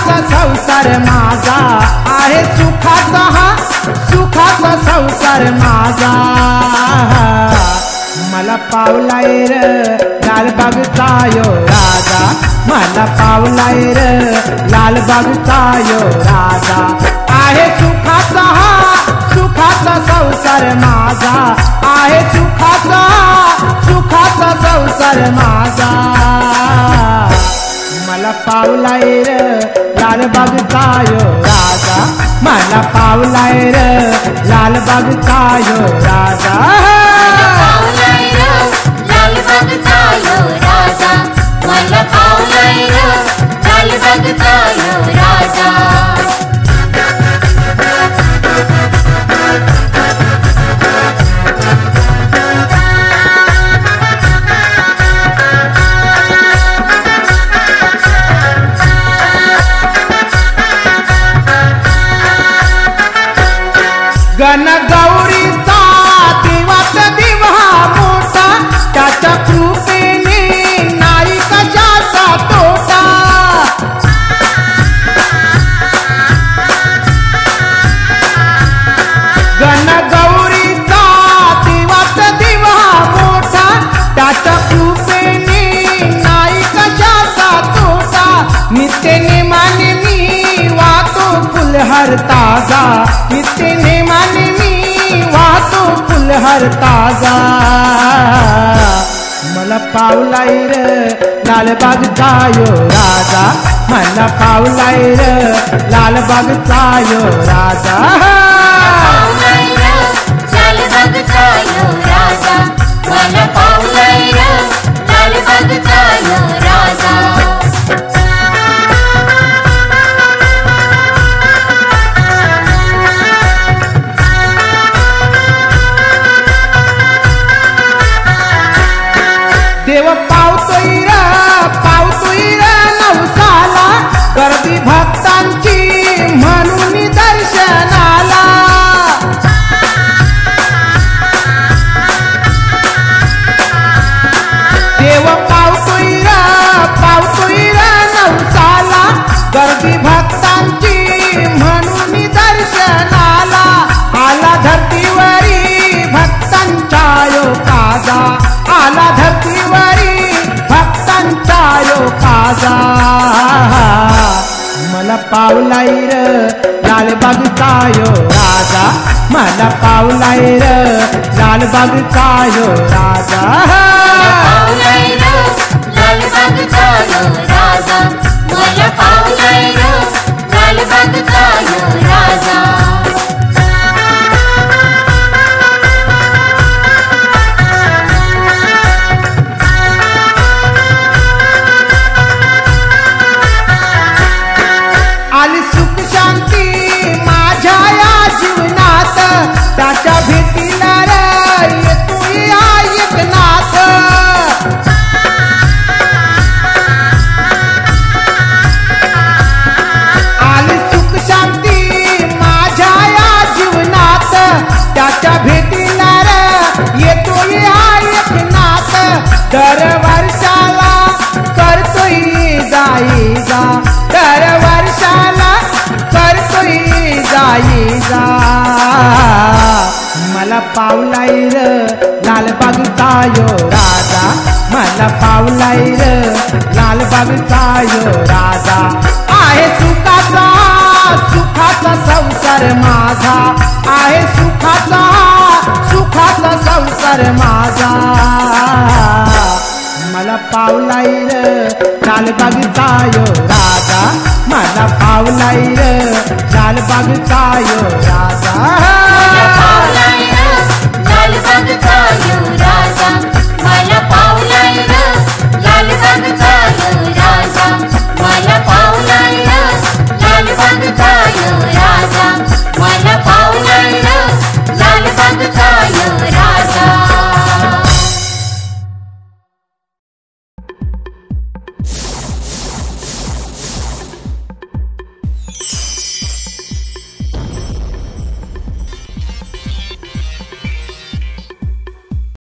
सुखाचा संसार माझा आहे सुखाचा हा सुखाचा संसार माझा मला पावलाय र लालबागचा यो राजा मला पावलाय र लालबागचा यो राजा आहे सुखाचा हा सुखाचा संसार माझा आहे सुखाचा सुखाचा संसार माझा मला पावलाय र लालबागचा यो राजा मला पावलाय र लालबागचा यो राजा लालबागचा यो राजा मला पावलाय र लालबागचा यो राजा गणगौरीचा दिवाच दिवा मोठा त्याच्या कृपेने नाही कशाचा तोटा गणगौरीचा दिवाच दिवा मोठा त्याच्या कृपेने नाही कशाचा तोटा नित्य नेमाने मी वाहतो फुलहार ताजा नित्य नेमाने मी वाहतो फुलहार ताजा मला पावलाय र लालबागचा यो राजा मला पावलाय र लालबागचा यो राजा लालबागचा यो राजा मला पावलाय र लालबागचा यो राजा देव पावतोय र नवसाला गर्दी भक्तांची म्हणून दर्शनाला देव पावतोय र नवसाला गर्दी भक्तांची म्हणून दर्शनाला आला धरतीवरी भक्तांचा यो काजा आला धरतीवरी भक्तांचा यो काजा मला पावलाय र लालबागचा यो राजा मला पावलाय र लालबागचा यो राजा पावलाय र लालबागचा यो राजा मला पावलाय र लालबागचा यो राजा आली सुख शांती माझ्या या जीवनात त्याच्या भेटीला र येतोय एकनाथ आली सुख शांती माझ्या या जीवनात त्याच्या भेटीला र येतोय एकनाथ दर वर्षाला करतोय जाईजा दर वर्षाला करतोय जाईजा मला पावलाय र लालबागचा यो राजा मला पावलाय र लालबागचा यो राजा आहे सुखाचा सुखाचा संसार माझा आहे सुखाचा सुखाचा संसार माझा मला पावलाय र लालबागचा यो राजा मला पावलाय र लालबागचा यो राजा लालबागचा यो